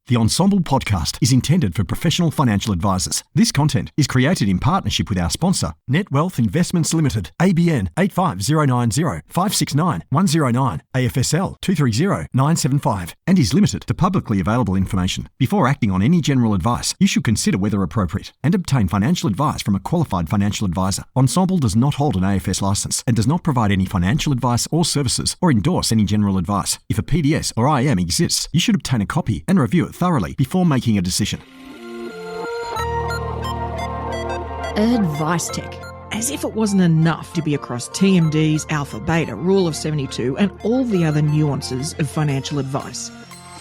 The Ensemble podcast is intended for professional financial advisors. This content is created in partnership with our sponsor, Netwealth Investments Limited, ABN 85090 569 109, AFSL 230975, and is limited to publicly available information. Before acting on any general advice, you should consider whether appropriate and obtain financial advice from a qualified financial advisor. Ensemble does not hold an AFS license and does not provide any financial advice or services or endorse any general advice. If a PDS or IM exists, you should obtain a copy and review it thoroughly before making a decision. AdviceTech. As if it wasn't enough to be across TMDs, Alpha, Beta, Rule of 72, and all the other nuances of financial advice.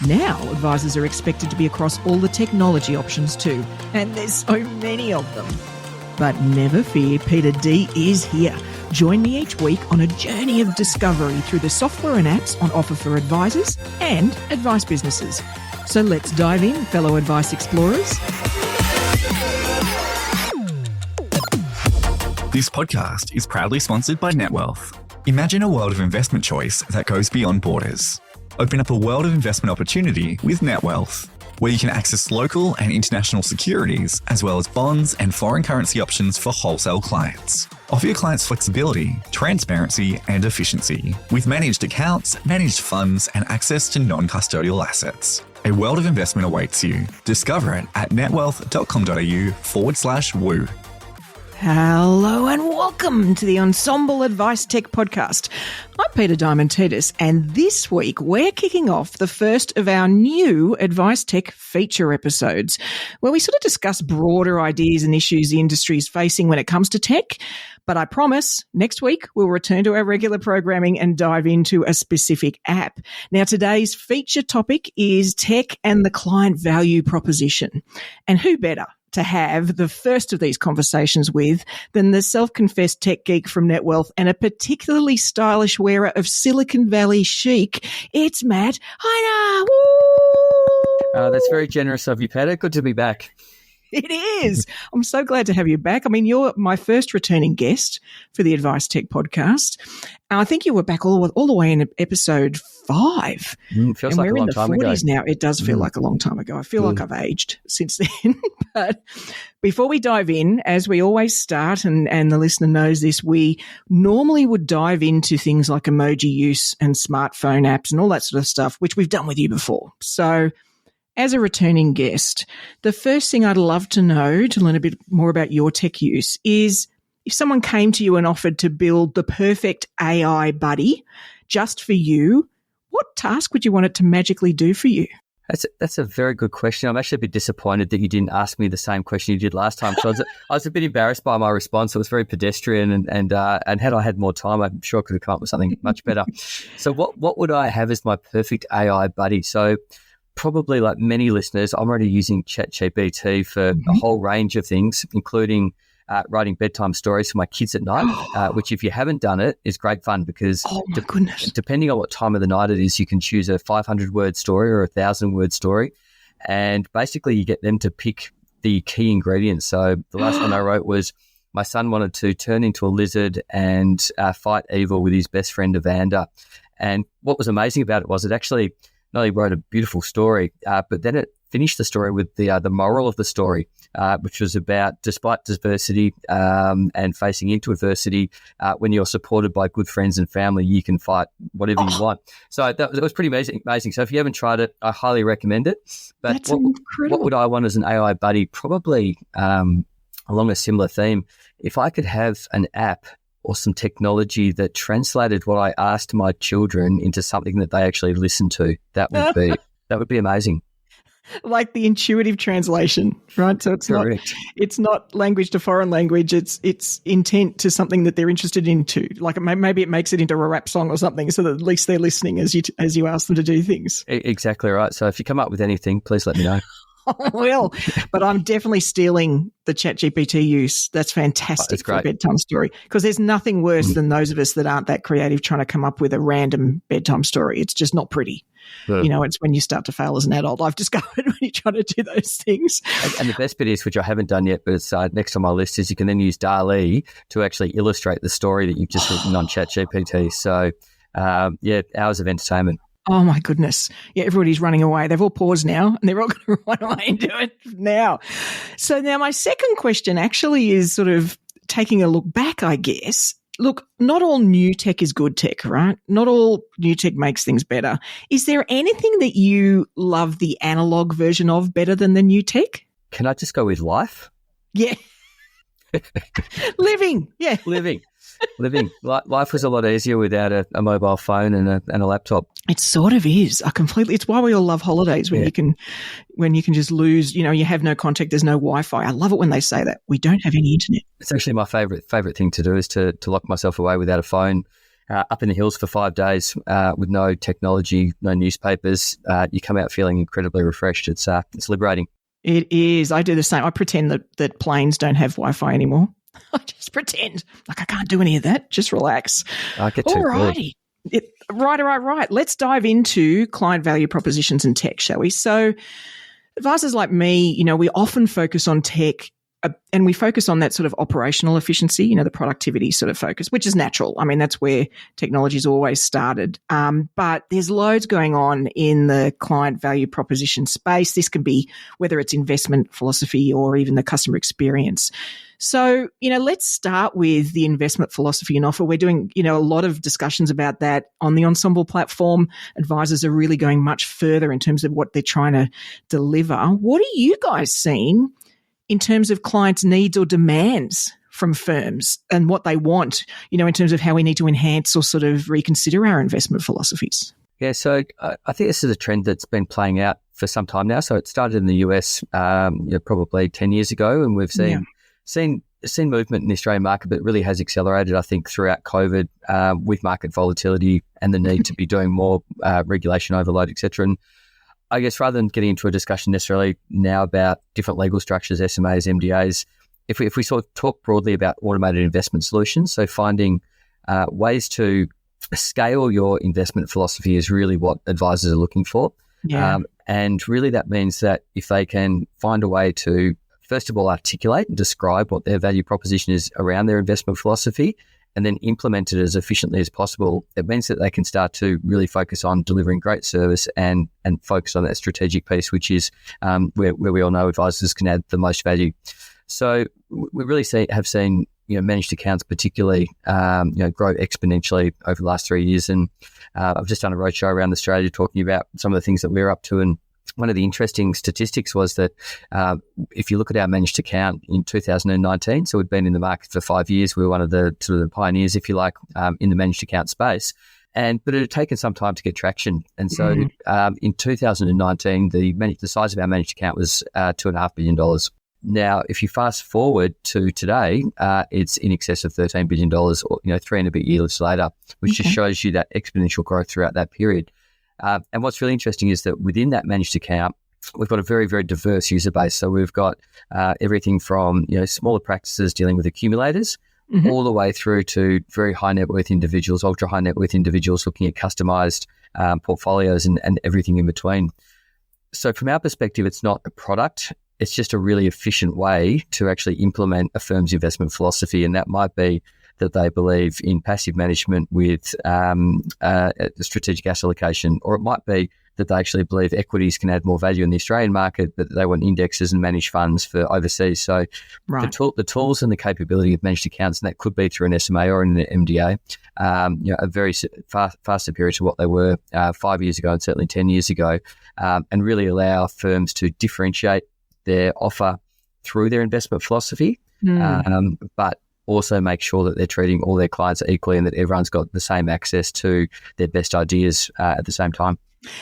Now, advisors are expected to be across all the technology options too, and there's so many of them. But never fear, Peita D is here. Join me each week on a journey of discovery through the software and apps on offer for advisors and advice businesses. So let's dive in, fellow advice explorers. This podcast is proudly sponsored by Netwealth. Imagine a world of investment choice that goes beyond borders. Open up a world of investment opportunity with Netwealth, where you can access local and international securities, as well as bonds and foreign currency options for wholesale clients. Offer your clients flexibility, transparency, and efficiency with managed accounts, managed funds, and access to non-custodial assets. A world of investment awaits you. Discover it at netwealth.com.au/woo. Hello and welcome to the Ensemble AdviceTech podcast. I'm Peita Diamantidis, and this week we're kicking off the first of our new AdviceTech feature episodes, where we sort of discuss broader ideas and issues the industry is facing when it comes to tech. But I promise next week we'll return to our regular programming and dive into a specific app. Now, today's feature topic is tech and the client value proposition. And who better to have the first of these conversations with than the self-confessed tech geek from Netwealth and a particularly stylish wearer of Silicon Valley chic. It's Matt Heine. Woo! That's very generous of you, Peita. Good to be back. It is. I'm so glad to have you back. I mean, you're my first returning guest for the AdviceTech podcast. And I think you were back all the way in episode 5. Feels like a long time ago. We're in the 40s now. It does feel like a long time ago. I feel like I've aged since then. But before we dive in, as we always start, and the listener knows this, we normally would dive into things like emoji use and smartphone apps and all that sort of stuff, which we've done with you before. So as a returning guest, the first thing I'd love to know, to learn a bit more about your tech use, is if someone came to you and offered to build the perfect AI buddy just for you, what task would you want it to magically do for you? That's a very good question. I'm actually a bit disappointed that you didn't ask me the same question you did last time. So I was a bit embarrassed by my response. It was very pedestrian, and had I had more time, I'm sure I could have come up with something much better. So what would I have as my perfect AI buddy? So probably like many listeners, I'm already using ChatGPT for a whole range of things, including writing bedtime stories for my kids at night, which if you haven't done it is great fun because depending on what time of the night it is, you can choose a 500-word story or a 1,000-word story. And basically you get them to pick the key ingredients. So the last one I wrote was my son wanted to turn into a lizard and fight evil with his best friend, Evander. And what was amazing about it was it actually not only wrote a beautiful story, but then it finished the story with the moral of the story, which was about despite diversity and facing into adversity, when you're supported by good friends and family, you can fight whatever you want. So that was pretty amazing. So if you haven't tried it, I highly recommend it. But what would I want as an AI buddy? Probably along a similar theme. If I could have an app or some technology that translated what I asked my children into something that they actually listened to, that would be amazing. Like the intuitive translation, right? So it's not language to foreign language. It's intent to something that they're interested into. Like maybe it makes it into a rap song or something, so that at least they're listening as you ask them to do things. Exactly right. So if you come up with anything, please let me know. I will, but I'm definitely stealing the ChatGPT use. That's fantastic for a bedtime story, because there's nothing worse than those of us that aren't that creative trying to come up with a random bedtime story. It's just not pretty. You know, it's when you start to fail as an adult, I've discovered, when you try to do those things. And the best bit is, which I haven't done yet, but it's next on my list, is you can then use DALL-E to actually illustrate the story that you've just written on ChatGPT. So, hours of entertainment. Oh my goodness. Yeah, everybody's running away. They've all paused now and they're all going to run away and do it now. So now my second question actually is sort of taking a look back, I guess. Look, not all new tech is good tech, right? Not all new tech makes things better. Is there anything that you love the analog version of better than the new tech? Can I just go with life? Yeah. Living. Yeah. Living. Life was a lot easier without a mobile phone and a laptop. It sort of is. It's why we all love holidays when you can just lose, you have no contact, there's no Wi-Fi. I love it when they say that. We don't have any internet. It's actually my favorite thing to do is to lock myself away without a phone, up in the hills for 5 days, with no technology, no newspapers. You come out feeling incredibly refreshed. It's liberating. It is. I do the same. I pretend that planes don't have Wi-Fi anymore. I just pretend like I can't do any of that. Just relax. I get too Alrighty. Right. Let's dive into client value propositions and tech, shall we? So advisors like me, we often focus on tech and we focus on that sort of operational efficiency, the productivity sort of focus, which is natural. I mean, that's where technology's always started. But there's loads going on in the client value proposition space. This can be whether it's investment philosophy or even the customer experience. So, let's start with the investment philosophy and offer. We're doing, a lot of discussions about that on the Ensemble platform. Advisors are really going much further in terms of what they're trying to deliver. What are you guys seeing in terms of clients' needs or demands from firms and what they want, in terms of how we need to enhance or sort of reconsider our investment philosophies? Yeah, so I think this is a trend that's been playing out for some time now. So it started in the US probably 10 years ago, and we've seen movement in the Australian market, but it really has accelerated, I think, throughout COVID with market volatility and the need to be doing more regulation overload, et cetera. And I guess rather than getting into a discussion necessarily now about different legal structures, SMAs, MDAs, if we sort of talk broadly about automated investment solutions, so finding ways to scale your investment philosophy is really what advisors are looking for. Yeah. And really that means that if they can find a way to, first of all, articulate and describe what their value proposition is around their investment philosophy, and then implement it as efficiently as possible, it means that they can start to really focus on delivering great service and focus on that strategic piece, which is where we all know advisors can add the most value. So we really have seen managed accounts particularly grow exponentially over the last 3 years. And I've just done a roadshow around Australia talking about some of the things that we're up to. And one of the interesting statistics was that if you look at our managed account in 2019, so we'd been in the market for 5 years, we were one of the sort of the pioneers, if you like, in the managed account space. But it had taken some time to get traction. And so in 2019, the size of our managed account was $2.5 billion. Now, if you fast forward to today, it's in excess of $13 billion, or 3 and a bit years later, which just shows you that exponential growth throughout that period. And what's really interesting is that within that managed account, we've got a very, very diverse user base. So we've got everything from smaller practices dealing with accumulators, all the way through to very high net worth individuals, ultra high net worth individuals looking at customized portfolios and everything in between. So from our perspective, it's not a product. It's just a really efficient way to actually implement a firm's investment philosophy. And that might be that they believe in passive management with strategic asset allocation, or it might be that they actually believe equities can add more value in the Australian market, but they want indexes and managed funds for overseas. So the tools and the capability of managed accounts, and that could be through an SMA or an MDA, are very far superior to what they were 5 years ago and certainly 10 years ago, and really allow firms to differentiate their offer through their investment philosophy, but also make sure that they're treating all their clients equally and that everyone's got the same access to their best ideas at the same time.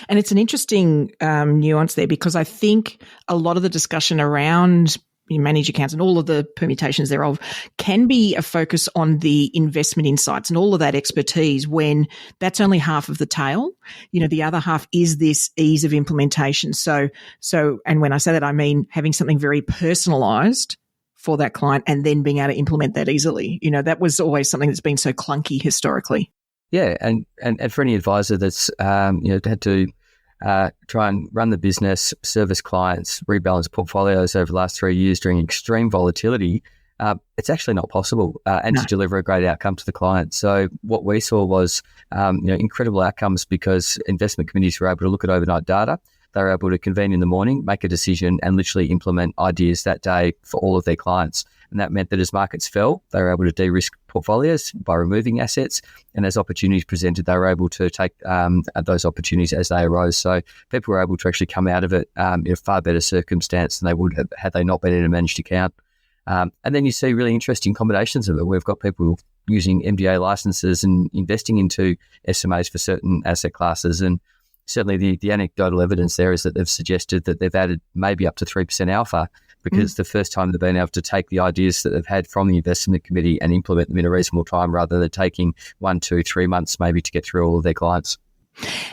And it's an interesting nuance there, because I think a lot of the discussion around managed accounts and all of the permutations thereof can be a focus on the investment insights and all of that expertise, when that's only half of the tale. The other half is this ease of implementation. So, and when I say that, I mean having something very personalized for that client and then being able to implement that easily. That was always something that's been so clunky historically. Yeah, and for any advisor that's had to try and run the business, service clients, rebalance portfolios over the last 3 years during extreme volatility, it's actually not possible and to deliver a great outcome to the client. So what we saw was incredible outcomes because investment committees were able to look at overnight data. They were able to convene in the morning, make a decision, and literally implement ideas that day for all of their clients. And that meant that as markets fell, they were able to de-risk portfolios by removing assets. And as opportunities presented, they were able to take those opportunities as they arose. So people were able to actually come out of it in a far better circumstance than they would have had they not been in a managed account. And then you see really interesting combinations of it. We've got people using MDA licenses and investing into SMAs for certain asset classes. And certainly the anecdotal evidence there is that they've suggested that they've added maybe up to 3% alpha because the first time they've been able to take the ideas that they've had from the investment committee and implement them in a reasonable time rather than taking 1, 2, 3 months maybe to get through all of their clients.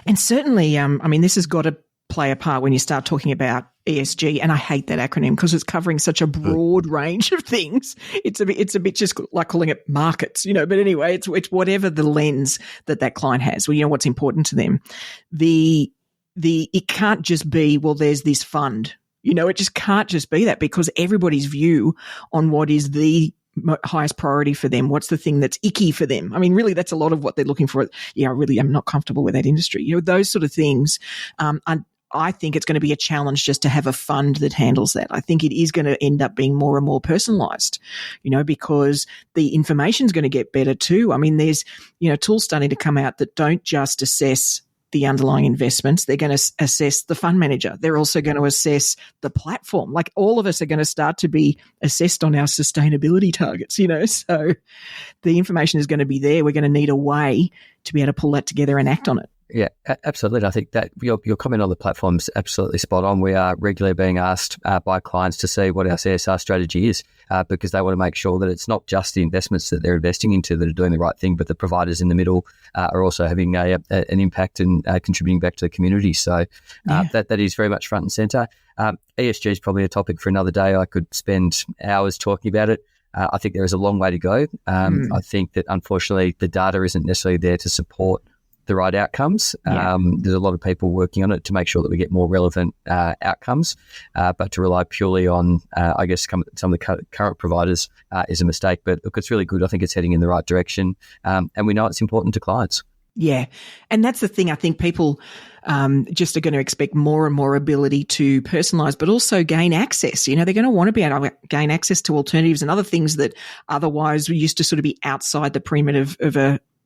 And certainly, this has got to play a part when you start talking about ESG, and I hate that acronym because it's covering such a broad range of things. It's a bit just like calling it markets, but anyway, it's whatever the lens that client has. Well, what's important to them. It can't just be, well, there's this fund. It just can't just be that because everybody's view on what is the highest priority for them, what's the thing that's icky for them. I mean, really, that's a lot of what they're looking for. Yeah, I really am not comfortable with that industry. Those sort of things. I think it's going to be a challenge just to have a fund that handles that. I think it is going to end up being more and more personalized, because the information is going to get better too. I mean, there's, tools starting to come out that don't just assess the underlying investments. They're going to assess the fund manager. They're also going to assess the platform. Like all of us are going to start to be assessed on our sustainability targets, so the information is going to be there. We're going to need a way to be able to pull that together and act on it. Yeah, absolutely. I think that your comment on the platform is absolutely spot on. We are regularly being asked by clients to see what our CSR strategy is because they want to make sure that it's not just the investments that they're investing into that are doing the right thing, but the providers in the middle are also having an impact and contributing back to the community. So that is very much front and centre. ESG is probably a topic for another day. I could spend hours talking about it. I think there is a long way to go. I think that unfortunately the data isn't necessarily there to support the right outcomes. There's a lot of people working on it to make sure that we get more relevant outcomes, but to rely purely on, some of the current providers is a mistake. But look, it's really good. I think it's heading in the right direction, and we know it's important to clients. Yeah, and that's the thing. I think people just are going to expect more and more ability to personalise, but also gain access. They're going to want to be able to gain access to alternatives and other things that otherwise we used to sort of be outside the perimeter of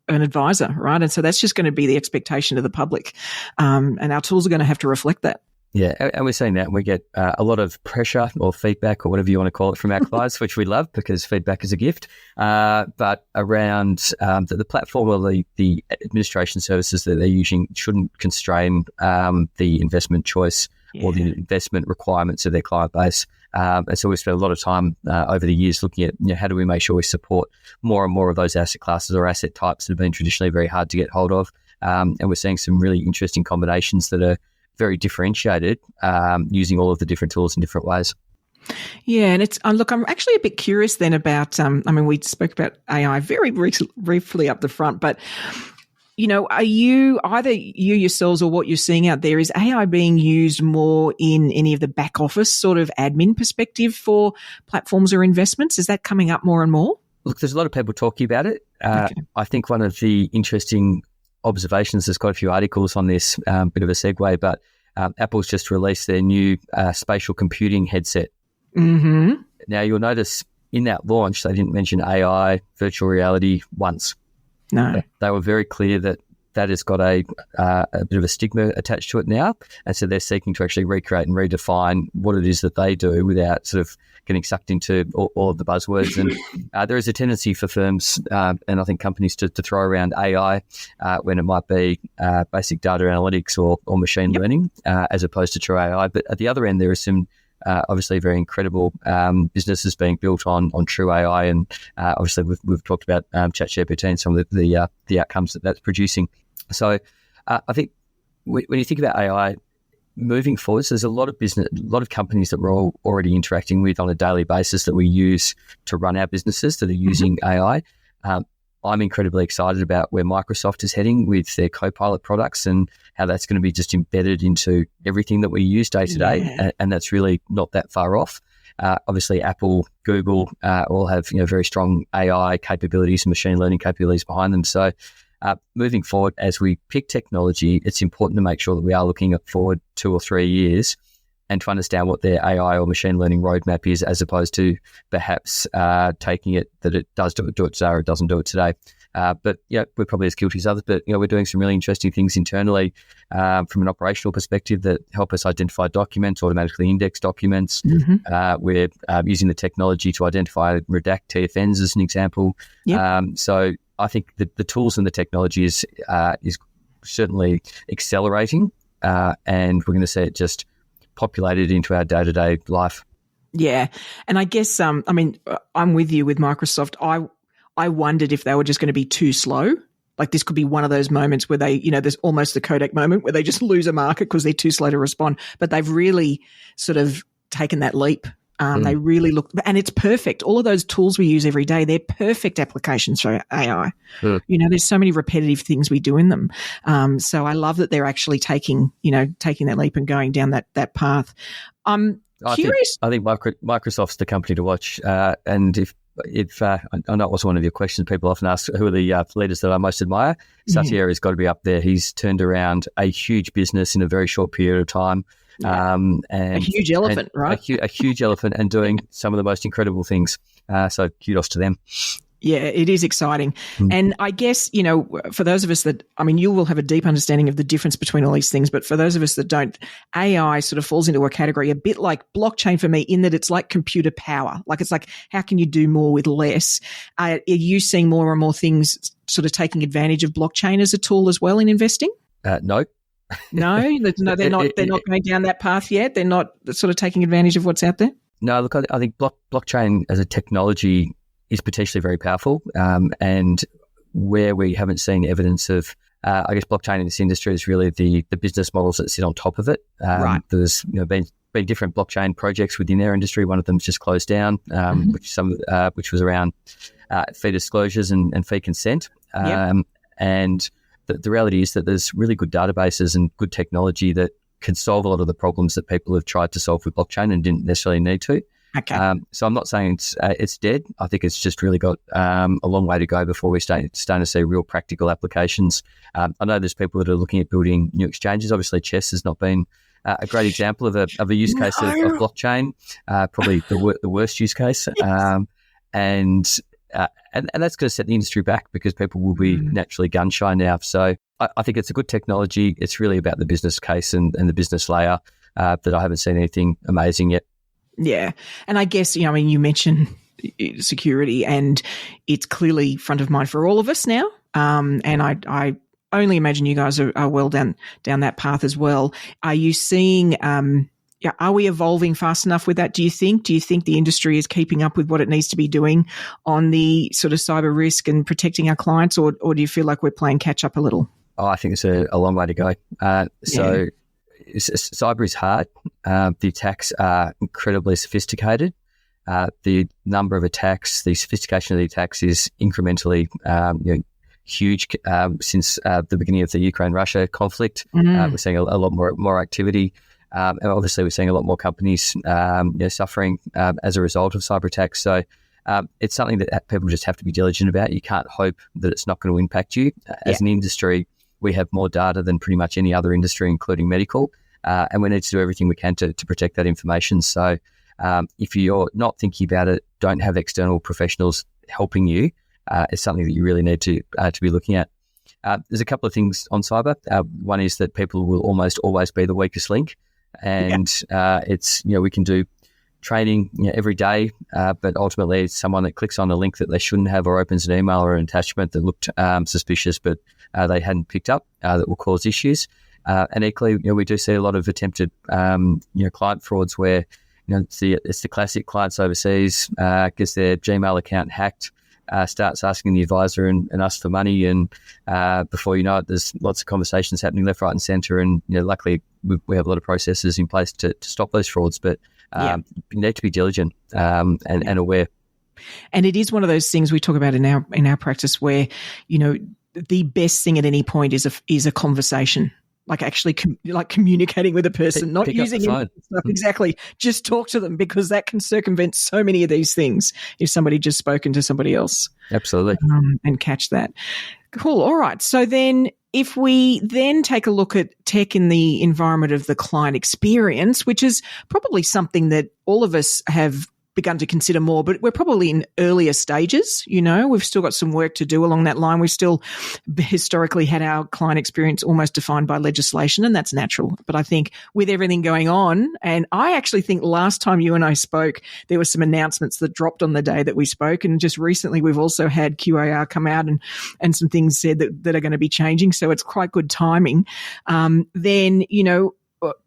an advisor, right? And so that's just going to be the expectation of the public. And our tools are going to have to reflect that. Yeah, and we're seeing that. We get a lot of pressure or feedback or whatever you want to call it from our clients, which we love because feedback is a gift. But around the platform or the administration services that they're using shouldn't constrain the investment choice or the investment requirements of their client base. And so we've spent a lot of time over the years looking at how do we make sure we support more and more of those asset classes or asset types that have been traditionally very hard to get hold of. And we're seeing some really interesting combinations that are very differentiated using all of the different tools in different ways. Yeah, and it's look, I'm actually a bit curious then about, we spoke about AI very briefly up the front, but are you, either you yourselves or what you're seeing out there, is AI being used more in any of the back office sort of admin perspective for platforms or investments? Is that coming up more and more? Look, there's a lot of people talking about it. Okay. I think one of the interesting observations, there's quite a few articles on this, bit of a segue, but Apple's just released their new spatial computing headset. Mm-hmm. Now, you'll notice in that launch, they didn't mention AI, virtual reality once. No. They were very clear that has got a bit of a stigma attached to it now. And so they're seeking to actually recreate and redefine what it is that they do without sort of getting sucked into all of the buzzwords. And there is a tendency for firms and I think companies to throw around AI when it might be basic data analytics or machine learning as opposed to true AI. But at the other end, there are some obviously very incredible businesses being built on true AI, and obviously we've talked about ChatGPT and some of the outcomes that's producing. So I think when you think about AI moving forward, so there's a lot of companies that we're all already interacting with on a daily basis that we use to run our businesses that are using AI. I'm incredibly excited about where Microsoft is heading with their Copilot products and how that's going to be just embedded into everything that we use day to day. And that's really not that far off. Obviously, Apple, Google all have very strong AI capabilities and machine learning capabilities behind them. So moving forward, as we pick technology, it's important to make sure that we are looking forward 2 or 3 years and to understand what their AI or machine learning roadmap is, as opposed to perhaps taking it that it does do it today or it doesn't do it today. But we're probably as guilty as others, but we're doing some really interesting things internally from an operational perspective that help us identify documents, automatically index documents. Mm-hmm. We're using the technology to identify redact TFNs as an example. Yep. So I think the tools and the technology is certainly accelerating, and we're going to see it just populated into our day-to-day life. Yeah. And I guess, I'm with you with Microsoft. I wondered if they were just going to be too slow. Like this could be one of those moments where they, there's almost the Kodak moment where they just lose a market because they're too slow to respond. But they've really sort of taken that leap. They really look, and it's perfect. All of those tools we use every day, they're perfect applications for AI. There's so many repetitive things we do in them. So I love that they're actually taking that leap and going down that path. I'm curious. I think Microsoft's the company to watch. And if I know it was one of your questions, people often ask who are the leaders that I most admire. Satya has got to be up there. He's turned around a huge business in a very short period of time. And a huge elephant, right? A huge elephant, and doing some of the most incredible things. So kudos to them. Yeah, it is exciting. And I guess, for those of us that, you will have a deep understanding of the difference between all these things, but for those of us that don't, AI sort of falls into a category a bit like blockchain for me, in that it's like computer power. Like it's like, how can you do more with less? Are you seeing more and more things sort of taking advantage of blockchain as a tool as well in investing? No. No, they're not going down that path yet. They're not sort of taking advantage of what's out there. No, look, I think blockchain as a technology is potentially very powerful, and where we haven't seen evidence of, I guess, blockchain in this industry is really the business models that sit on top of it. Right. There's been different blockchain projects within their industry. One of them's just closed down, which was around fee disclosures and fee consent. And the reality is that there's really good databases and good technology that can solve a lot of the problems that people have tried to solve with blockchain and didn't necessarily need to. Okay. So I'm not saying it's dead. I think it's just really got a long way to go before we're starting to see real practical applications. I know there's people that are looking at building new exchanges. Obviously, chess has not been a great example of a use case of blockchain, probably the worst use case. And that's going to set the industry back because people will be naturally gun shy now. So I think it's a good technology. It's really about the business case and the business layer that I haven't seen anything amazing yet. Yeah. And I guess, you mentioned security, and it's clearly front of mind for all of us now. And I only imagine you guys are well down that path as well. Are you seeing, are we evolving fast enough with that, do you think? Do you think the industry is keeping up with what it needs to be doing on the sort of cyber risk and protecting our clients, or do you feel like we're playing catch up a little? Oh, I think it's a long way to go. Cyber is hard. The attacks are incredibly sophisticated. The number of attacks, the sophistication of the attacks is incrementally huge since the beginning of the Ukraine-Russia conflict. We're seeing a lot more activity. And obviously, we're seeing a lot more companies suffering as a result of cyber attacks. So it's something that people just have to be diligent about. You can't hope that it's not going to impact you. As an industry, we have more data than pretty much any other industry, including medical, and we need to do everything we can to protect that information. So if you're not thinking about it, don't have external professionals helping you, it's something that you really need to be looking at. There's a couple of things on cyber. One is that people will almost always be the weakest link, and it's we can do training every day, but ultimately it's someone that clicks on a link that they shouldn't have, or opens an email or an attachment that looked suspicious but they hadn't picked up, that will cause issues. And equally, we do see a lot of attempted client frauds where it's the classic clients overseas gets their Gmail account hacked, starts asking the advisor and us for money, and before you know it, there's lots of conversations happening left, right, and centre. And luckily, we have a lot of processes in place to stop those frauds. But you need to be diligent and aware. And it is one of those things we talk about in our practice where the best thing at any point is a conversation. like actually communicating with a person, not pick up using the phone. stuff. Exactly. Just talk to them, because that can circumvent so many of these things if somebody just spoken to somebody else. Absolutely. And catch that. Cool. All right. So then if we then take a look at tech in the environment of the client experience, which is probably something that all of us have begun to consider more, but we're probably in earlier stages. We've still got some work to do along that line. We've still historically had our client experience almost defined by legislation, and that's natural. But I think with everything going on, and I actually think last time you and I spoke, there were some announcements that dropped on the day that we spoke. And just recently, we've also had QAR come out and some things said that are going to be changing. So it's quite good timing. Then,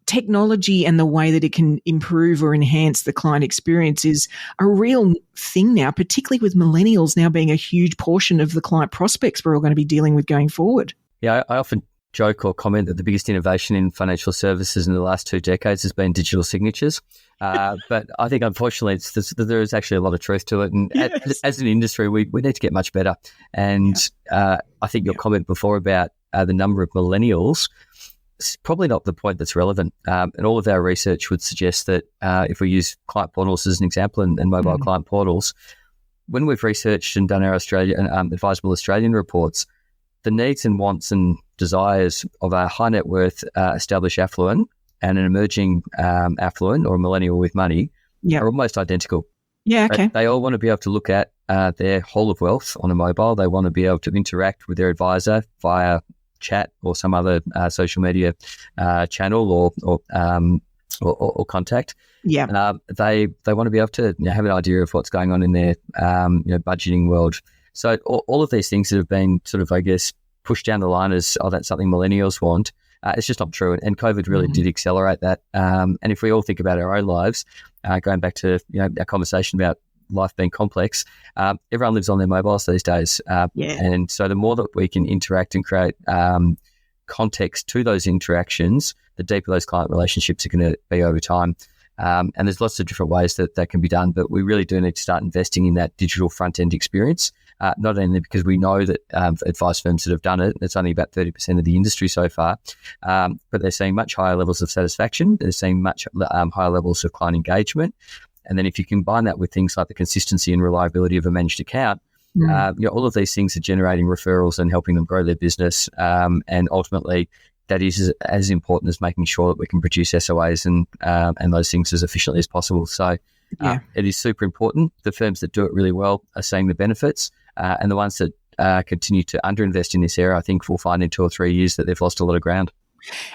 technology and the way that it can improve or enhance the client experience is a real thing now, particularly with millennials now being a huge portion of the client prospects we're all going to be dealing with going forward. Yeah, I often joke or comment that the biggest innovation in financial services in the last 2 decades has been digital signatures. But I think, unfortunately, there is actually a lot of truth to it. And Yes. as an industry, we need to get much better. And I think your comment before about the number of millennials, it's probably not the point that's relevant. And all of our research would suggest that if we use client portals as an example and mobile client portals, when we've researched and done our advisable Australian reports, the needs and wants and desires of our high net worth established affluent and an emerging affluent or millennial with money are almost identical. Yeah, okay. They all want to be able to look at their whole of wealth on a mobile. They want to be able to interact with their advisor via chat or some other social media channel or contact. Yeah. They want to be able to have an idea of what's going on in their budgeting world. So all of these things that have been sort of, I guess, pushed down the line as, that's something millennials want. It's just not true. And COVID really did accelerate that. And if we all think about our own lives, going back to our conversation about life being complex, everyone lives on their mobiles these days. And so the more that we can interact and create context to those interactions, the deeper those client relationships are going to be over time. And there's lots of different ways that can be done, but we really do need to start investing in that digital front-end experience, not only because we know that advice firms that have done it, it's only about 30% of the industry so far, but they're seeing much higher levels of satisfaction. They're seeing much higher levels of client engagement. And then if you combine that with things like the consistency and reliability of a managed account, all of these things are generating referrals and helping them grow their business. And ultimately, that is as important as making sure that we can produce SOAs and those things as efficiently as possible. So it is super important. The firms that do it really well are seeing the benefits, and the ones that continue to underinvest in this area, I think will find in 2 or 3 years that they've lost a lot of ground.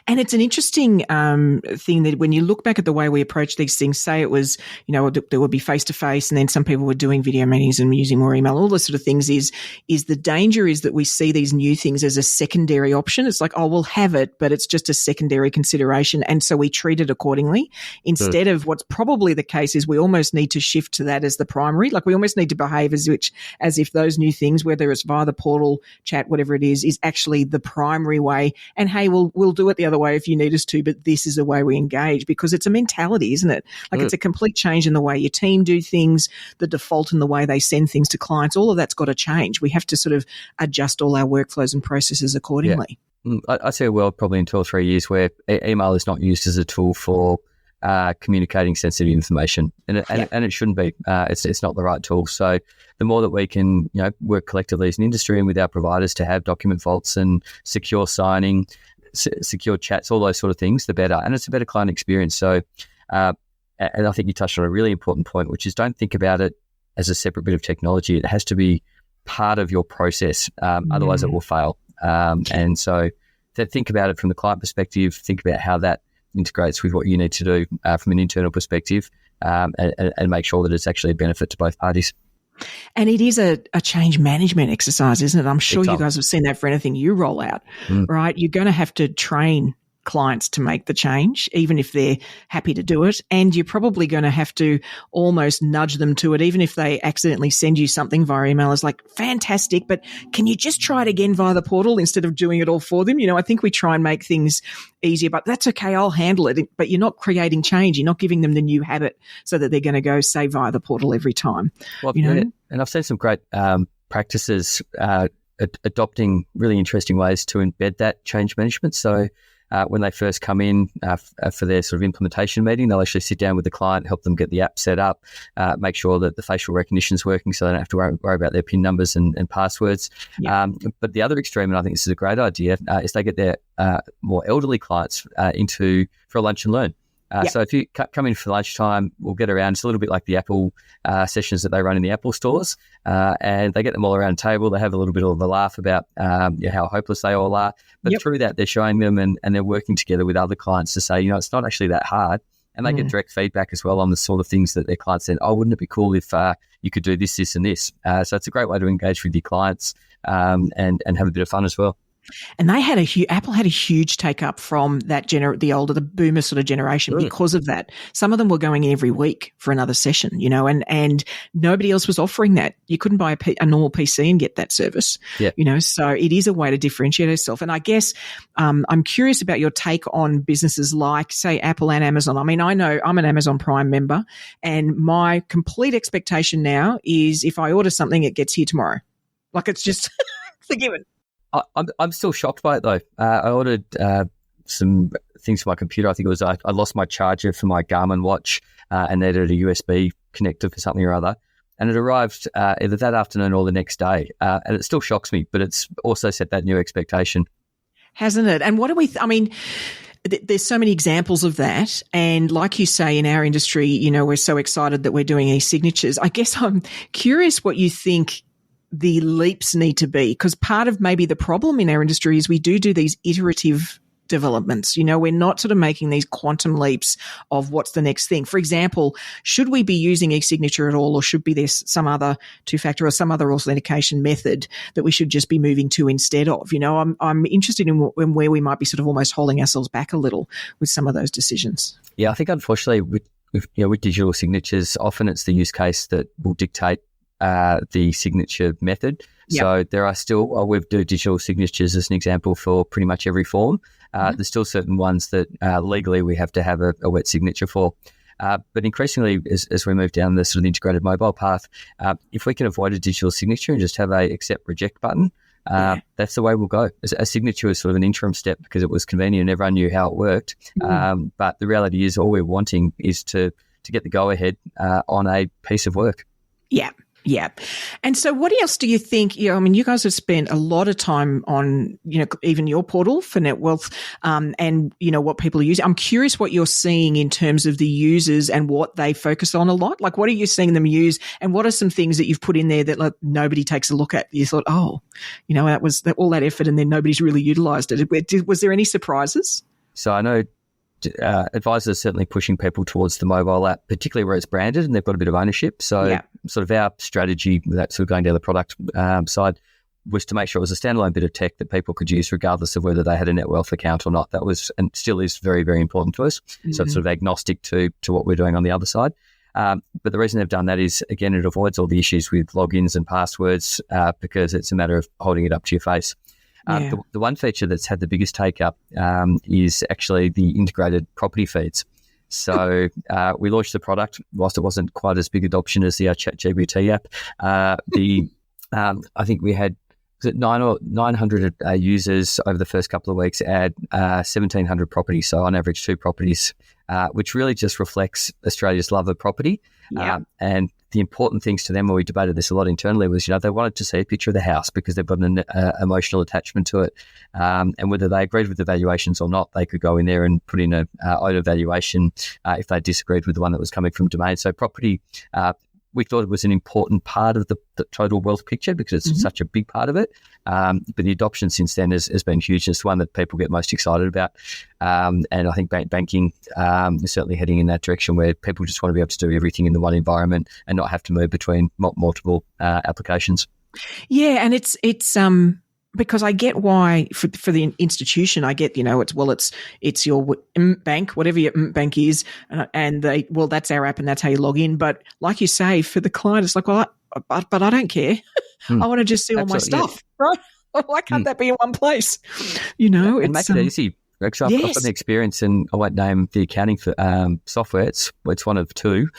And it's an interesting thing that when you look back at the way we approach these things, say it was, there would be face-to-face and then some people were doing video meetings and using more email, all those sort of things is the danger is that we see these new things as a secondary option. It's like, we'll have it, but it's just a secondary consideration. And so we treat it accordingly instead of what's probably the case is we almost need to shift to that as the primary. Like we almost need to behave as if those new things, whether it's via the portal, chat, whatever it is actually the primary way. And hey, we'll do it the other way if you need us to, but this is the way we engage, because it's a mentality, isn't it? Like it's a complete change in the way your team do things, the default in the way they send things to clients. All of that's got to change. We have to sort of adjust all our workflows and processes accordingly. I see a world probably in 2 or 3 years where email is not used as a tool for communicating sensitive information, and it shouldn't be. It's not the right tool. So the more that we can, work collectively as an industry and with our providers to have document vaults and secure signing, secure chats, all those sort of things, the better. And it's a better client experience. So, and I think you touched on a really important point, which is don't think about it as a separate bit of technology. It has to be part of your process. Otherwise it will fail. And so think about it from the client perspective, think about how that integrates with what you need to do from an internal perspective, and make sure that it's actually a benefit to both parties. And it is a change management exercise, isn't it? I'm sure you guys have seen that for anything you roll out, right? You're going to have to train clients to make the change, even if they're happy to do it. And you're probably going to have to almost nudge them to it, even if they accidentally send you something via email. It's like, fantastic, but can you just try it again via the portal instead of doing it all for them? I think we try and make things easier, but that's okay, I'll handle it. But you're not creating change. You're not giving them the new habit so that they're going to go, say, via the portal every time. Well, and I've seen some great practices adopting really interesting ways to embed that change management. So when they first come in for their sort of implementation meeting, they'll actually sit down with the client, help them get the app set up, make sure that the facial recognition is working so they don't have to worry about their PIN numbers and passwords. Yeah. But the other extreme, and I think this is a great idea, is they get their more elderly clients for a lunch and learn. So if you come in for lunchtime, we'll get around. It's a little bit like the Apple sessions that they run in the Apple stores, and they get them all around the table. They have a little bit of a laugh about how hopeless they all are. But through that, they're showing them and they're working together with other clients to say, it's not actually that hard. And they get direct feedback as well on the sort of things that their clients said, wouldn't it be cool if you could do this, this, and this? So it's a great way to engage with your clients and have a bit of fun as well. And they had Apple had a huge take up from that the boomer sort of generation because of that. Some of them were going in every week for another session, and nobody else was offering that. You couldn't buy a normal PC and get that service, so it is a way to differentiate yourself. And I guess I'm curious about your take on businesses like, say, Apple and Amazon. I mean, I know I'm an Amazon Prime member, and my complete expectation now is if I order something, it gets here tomorrow. Like, it's just it's a given. I'm still shocked by it though. I ordered some things for my computer. I think it was I lost my charger for my Garmin watch and needed a USB connector for something or other. And it arrived either that afternoon or the next day. And it still shocks me, but it's also set that new expectation. Hasn't it? And what do there's so many examples of that. And like you say, in our industry, we're so excited that we're doing e-signatures. I guess I'm curious what you think the leaps need to be, because part of maybe the problem in our industry is we do these iterative developments. We're not sort of making these quantum leaps of what's the next thing. For example, should we be using e-signature at all, or should be there some other two-factor or some other authentication method that we should just be moving to instead of? I'm interested in where we might be sort of almost holding ourselves back a little with some of those decisions. Yeah, I think unfortunately with digital signatures, often it's the use case that will dictate the signature method. Yep. So there are still, we do digital signatures as an example for pretty much every form. There's still certain ones that legally we have to have a wet signature for. But increasingly, as we move down the sort of integrated mobile path, if we can avoid a digital signature and just have a accept reject button, that's the way we'll go. A signature is sort of an interim step because it was convenient and everyone knew how it worked. But the reality is all we're wanting is to get the go ahead on a piece of work. Yeah. Yeah. And so what else do you think, you guys have spent a lot of time on, even your portal for Netwealth, and, what people are using. I'm curious what you're seeing in terms of the users and what they focus on a lot. Like, what are you seeing them use, and what are some things that you've put in there that nobody takes a look at? You thought, that was all that effort and then nobody's really utilized it. Was there any surprises? So I know advisors are certainly pushing people towards the mobile app, particularly where it's branded and they've got a bit of ownership. So sort of our strategy with that sort of going down the product side was to make sure it was a standalone bit of tech that people could use regardless of whether they had a Netwealth account or not. That was and still is very, very important to us. So it's sort of agnostic to what we're doing on the other side. But the reason they've done that is, again, it avoids all the issues with logins and passwords because it's a matter of holding it up to your face. The one feature that's had the biggest take-up is actually the integrated property feeds. So we launched the product, whilst it wasn't quite as big adoption as the ChatGPT app. I think we had 900 users over the first couple of weeks add 1,700 properties, so on average 2 properties, which really just reflects Australia's love of property. And the important things to them, when we debated this a lot internally, was, they wanted to see a picture of the house because they've got an emotional attachment to it. And whether they agreed with the valuations or not, they could go in there and put in a owner valuation if they disagreed with the one that was coming from Domain. So property, we thought it was an important part of the total wealth picture because it's such a big part of it. But the adoption since then has been huge. It's the one that people get most excited about. And I think banking is certainly heading in that direction where people just want to be able to do everything in the one environment and not have to move between multiple applications. Yeah, and it's because I get why for the institution, I get, it's your bank, whatever your bank is, and that's our app and that's how you log in. But like you say, for the client, it's like, but I don't care. I want to just see all my stuff, right? Why can't that be in one place? And make it easy. So I've got an experience, and I won't name the accounting for software. It's one of 2,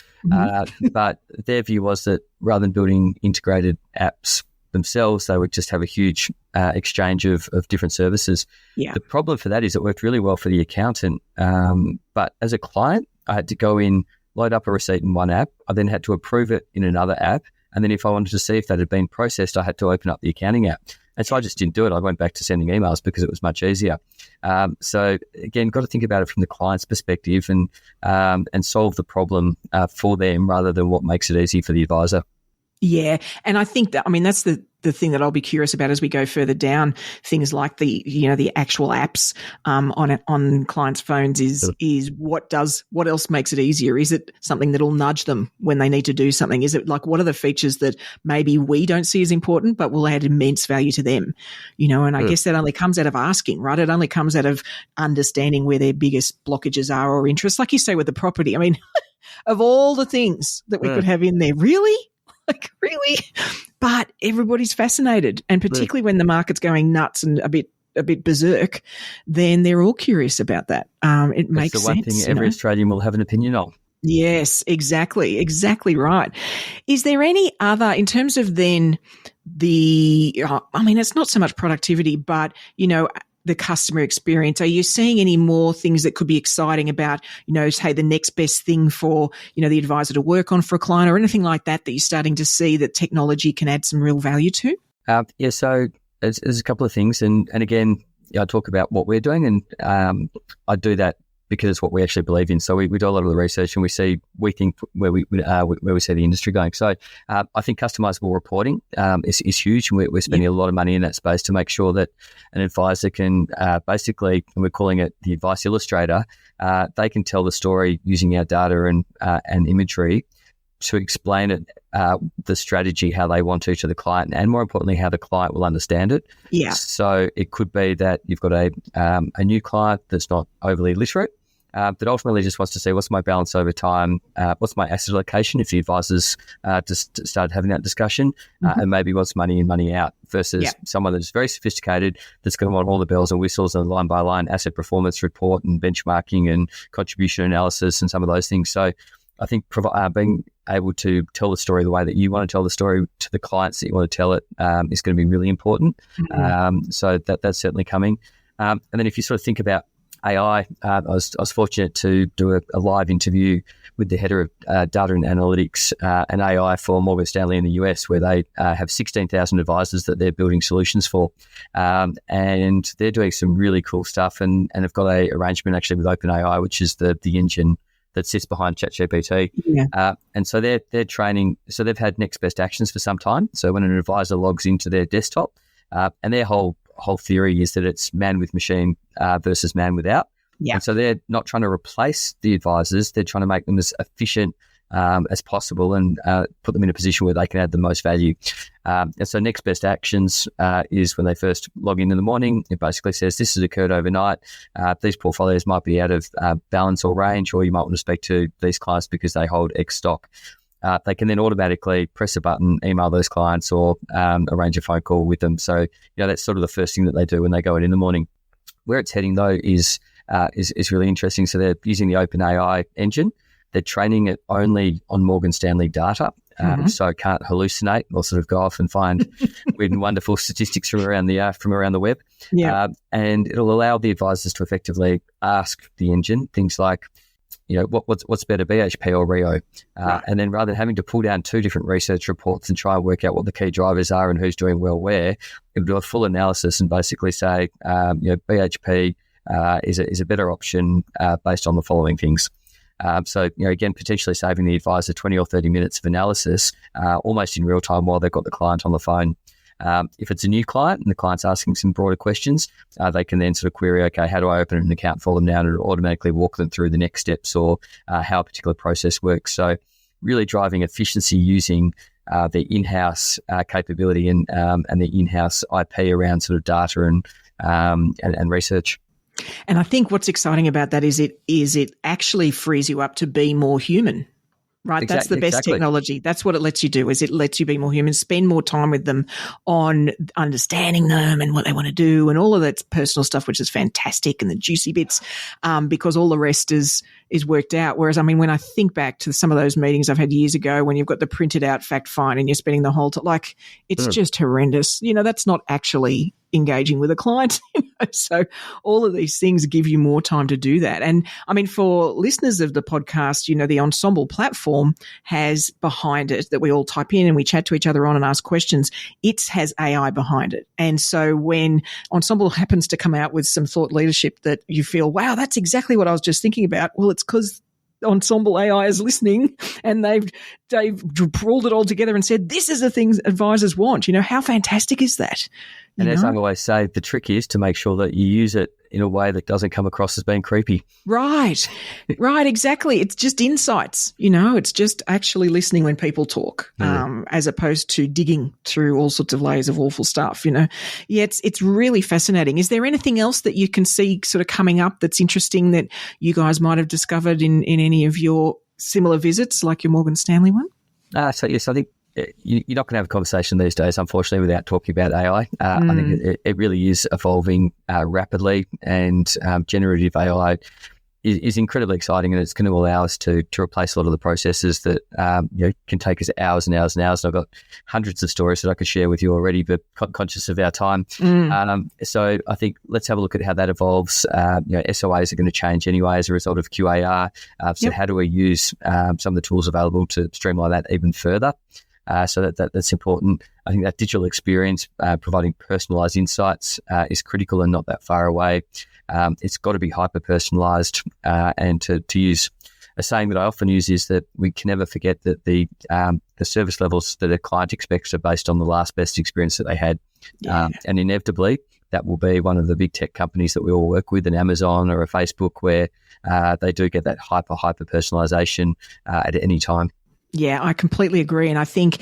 but their view was that rather than building integrated apps themselves. They would just have a huge exchange of different services. Yeah. The problem for that is it worked really well for the accountant. But as a client, I had to go in, load up a receipt in one app. I then had to approve it in another app. And then if I wanted to see if that had been processed, I had to open up the accounting app. And so I just didn't do it. I went back to sending emails because it was much easier. So again, got to think about it from the client's perspective and solve the problem for them rather than what makes it easy for the advisor. Yeah. And I think that, I mean, that's the thing that I'll be curious about as we go further down, things like the actual apps on clients' phones is what else makes it easier? Is it something that'll nudge them when they need to do something? Is it like, what are the features that maybe we don't see as important, but will add immense value to them? And I guess that only comes out of asking, right? It only comes out of understanding where their biggest blockages are or interests. Like you say with the property, I mean, of all the things that we could have in there, really? Like, really? But everybody's fascinated. And particularly when the market's going nuts and a bit berserk, then they're all curious about that. It makes sense. It's the one thing every Australian will have an opinion on. Yes, exactly. Exactly right. Is there any other, in terms of then it's not so much productivity, but, the customer experience, are you seeing any more things that could be exciting about, say the next best thing for, the advisor to work on for a client or anything like that you're starting to see that technology can add some real value to? So there's a couple of things. And again, I talk about what we're doing and I do that because it's what we actually believe in. So we do a lot of the research and we think where we see the industry going. So I think customizable reporting is huge. And we're spending a lot of money in that space to make sure that an advisor can basically, and we're calling it the advice illustrator, they can tell the story using our data and imagery to explain it, the strategy, how they want to the client, and more importantly, how the client will understand it. Yeah. So it could be that you've got a new client that's not overly literate, that ultimately just wants to see what's my balance over time, what's my asset allocation if the advisors just started having that discussion, and maybe what's money in, money out, versus someone that's very sophisticated that's going to want all the bells and whistles and line-by-line asset performance report and benchmarking and contribution analysis and some of those things. So I think being able to tell the story the way that you want to tell the story to the clients that you want to tell it is going to be really important. So that's certainly coming. And then if you sort of think about AI, I was fortunate to do a live interview with the head of data and analytics and AI for Morgan Stanley in the US, where they have 16,000 advisors that they're building solutions for. And they're doing some really cool stuff and have got a arrangement actually with OpenAI, which is the engine that sits behind ChatGPT. And so they're training. So they've had next best actions for some time. So when an advisor logs into their desktop, and their whole theory is that it's man with machine versus man without. And so they're not trying to replace the advisors. They're trying to make them as efficient as possible and put them in a position where they can add the most value. And so next best actions is when they first log in the morning, it basically says this has occurred overnight. These portfolios might be out of balance or range, or you might want to speak to these clients because they hold X stock. They can then automatically press a button, email those clients, or arrange a phone call with them. So, that's sort of the first thing that they do when they go in the morning. Where it's heading, though, is really interesting. So they're using the OpenAI engine. They're training it only on Morgan Stanley data, so it can't hallucinate or sort of go off and find weird and wonderful statistics from around the web. And it'll allow the advisors to effectively ask the engine things like, what's better, BHP or Rio? And then rather than having to pull down two different research reports and try and work out what the key drivers are and who's doing well where, it'll do a full analysis and basically say, BHP is a better option based on the following things. So, again, potentially saving the advisor 20 or 30 minutes of analysis almost in real time while they've got the client on the phone. If it's a new client and the client's asking some broader questions, they can then sort of query, okay, how do I open an account for them now, and it'll automatically walk them through the next steps or how a particular process works. So really driving efficiency using the in-house capability and the in-house IP around sort of data and research. And I think what's exciting about that is it actually frees you up to be more human, Right. That's the best technology. That's what it lets you do, is it lets you be more human, spend more time with them on understanding them and what they want to do and all of that personal stuff, which is fantastic, and the juicy bits, because all the rest is worked out. Whereas, I mean, when I think back to some of those meetings I've had years ago, when you've got the printed out fact find and you're spending the whole time, like, it's just horrendous. That's not actually engaging with a client. So all of these things give you more time to do that. And I mean, for listeners of the podcast, the Ensemble platform has behind it that we all type in and we chat to each other on and ask questions. It has AI behind it. And so when Ensemble happens to come out with some thought leadership that you feel, wow, that's exactly what I was just thinking about. Well, it's because Ensemble AI is listening and they've pulled it all together and said, this is the things advisors want. How fantastic is that? And as I always say, the trick is to make sure that you use it in a way that doesn't come across as being creepy. Right, exactly. It's just insights, it's just actually listening when people talk, as opposed to digging through all sorts of layers of awful stuff, Yeah, it's really fascinating. Is there anything else that you can see sort of coming up that's interesting that you guys might have discovered in any of your similar visits, like your Morgan Stanley one? So yes, I think you're not going to have a conversation these days, unfortunately, without talking about AI. I think it really is evolving rapidly, and generative AI is incredibly exciting, and it's going to allow us to replace a lot of the processes that can take us hours and hours and hours. And I've got hundreds of stories that I could share with you already, but conscious of our time. So I think let's have a look at how that evolves. SOAs are going to change anyway as a result of QAR. So how do we use some of the tools available to streamline that even further? So that's important. I think that digital experience, providing personalised insights, is critical and not that far away. It's got to be hyper-personalised, and to use a saying that I often use is that we can never forget that the service levels that a client expects are based on the last best experience that they had. And inevitably, that will be one of the big tech companies that we all work with, an Amazon or a Facebook, where they do get that hyper-personalisation at any time. Yeah, I completely agree. And I think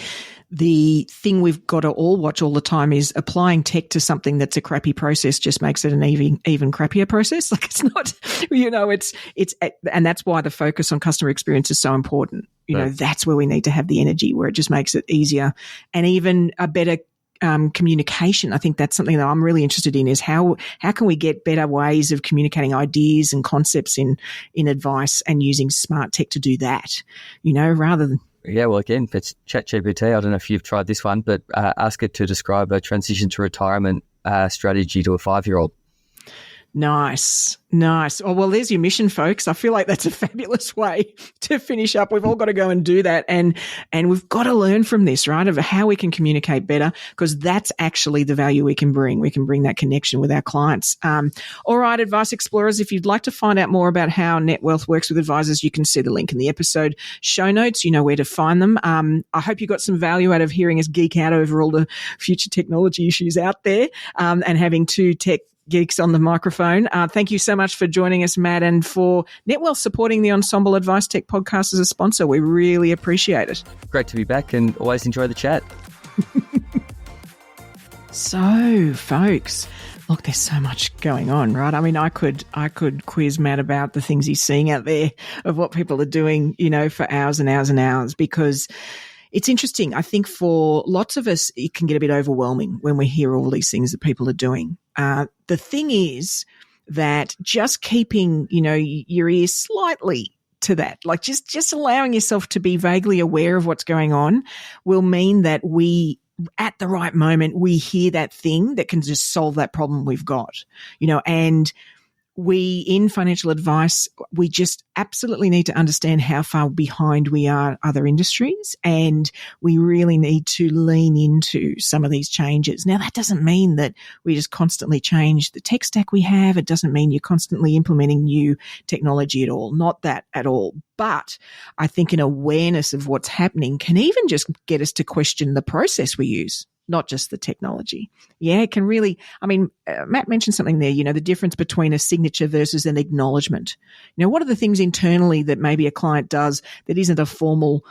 the thing we've got to all watch all the time is applying tech to something that's a crappy process just makes it an even crappier process. Like, it's not, it's, and that's why the focus on customer experience is so important. That's where we need to have the energy, where it just makes it easier and even a better communication. I think that's something that I'm really interested in, is how can we get better ways of communicating ideas and concepts in advice, and using smart tech to do that, rather than. Yeah, well, again, it's ChatGPT. I don't know if you've tried this one, but ask it to describe a transition to retirement strategy to a 5-year-old. Nice. Oh, well, there's your mission, folks. I feel like that's a fabulous way to finish up. We've all got to go and do that. And we've got to learn from this, right, of how we can communicate better, because that's actually the value we can bring. We can bring that connection with our clients. All right, Advice Explorers, if you'd like to find out more about how Netwealth works with advisors, you can see the link in the episode show notes. You know where to find them. I hope you got some value out of hearing us geek out over all the future technology issues out there, and having two tech geeks on the microphone. Thank you so much for joining us, Matt, and for Netwealth supporting the Ensemble AdviceTech podcast as a sponsor. We really appreciate it. Great to be back, and always enjoy the chat. So, folks, look, there's so much going on, right? I mean, I could quiz Matt about the things he's seeing out there of what people are doing, for hours and hours and hours, because it's interesting. I think for lots of us, it can get a bit overwhelming when we hear all these things that people are doing. The thing is that just keeping, your ear slightly to that, like just allowing yourself to be vaguely aware of what's going on, will mean that at the right moment, we hear that thing that can just solve that problem we've got, and we, in financial advice, we just absolutely need to understand how far behind we are other industries, and we really need to lean into some of these changes. Now, that doesn't mean that we just constantly change the tech stack we have. It doesn't mean you're constantly implementing new technology at all. Not that at all. But I think an awareness of what's happening can even just get us to question the process we use. not just the technology. Yeah, it can really, Matt mentioned something there, the difference between a signature versus an acknowledgement. What are the things internally that maybe a client does that isn't a formal,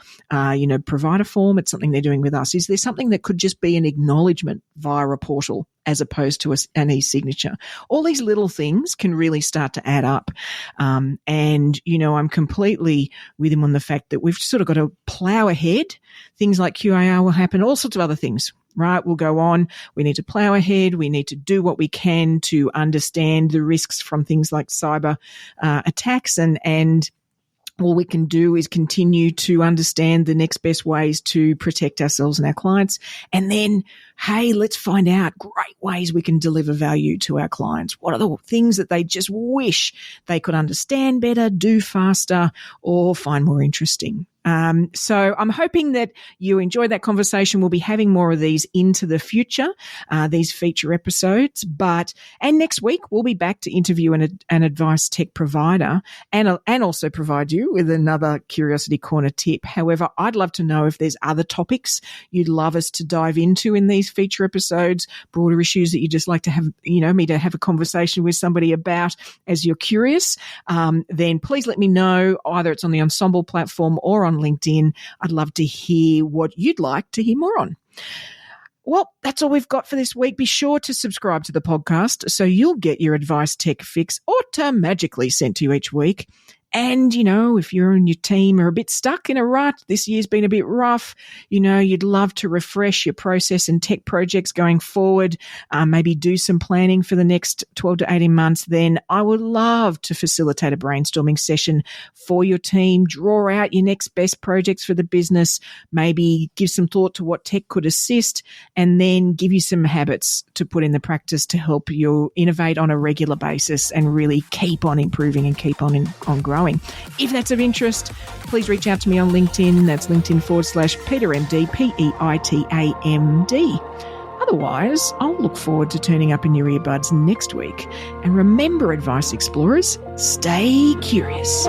provider form? It's something they're doing with us. Is there something that could just be an acknowledgement via a portal as opposed to an e-signature? All these little things can really start to add up. I'm completely with him on the fact that we've sort of got to plow ahead. Things like QAR will happen, all sorts of other things, right? We'll go on. We need to plow ahead. We need to do what we can to understand the risks from things like cyber attacks, and all we can do is continue to understand the next best ways to protect ourselves and our clients. And then, hey, let's find out great ways we can deliver value to our clients. What are the things that they just wish they could understand better, do faster, or find more interesting? So I'm hoping that you enjoyed that conversation. We'll be having more of these into the future, these feature episodes. And next week we'll be back to interview an advice tech provider and also provide you with another Curiosity Corner tip. However, I'd love to know if there's other topics you'd love us to dive into in these feature episodes, broader issues that you'd just like to have, me to have a conversation with somebody about as you're curious. Then please let me know. Either it's on the Ensemble platform or on LinkedIn. I'd love to hear what you'd like to hear more on. Well, that's all we've got for this week. Be sure to subscribe to the podcast so you'll get your Advice Tech fix auto-magically sent to you each week. And, if you and your team are a bit stuck in a rut, this year's been a bit rough, you'd love to refresh your process and tech projects going forward, maybe do some planning for the next 12 to 18 months, then I would love to facilitate a brainstorming session for your team, draw out your next best projects for the business, maybe give some thought to what tech could assist, and then give you some habits to put in the practice to help you innovate on a regular basis and really keep on improving and keep on growing. If that's of interest, please reach out to me on LinkedIn. That's LinkedIn/PeitaMD, PEITAMD. Otherwise, I'll look forward to turning up in your earbuds next week. And remember, Advice Explorers, stay curious.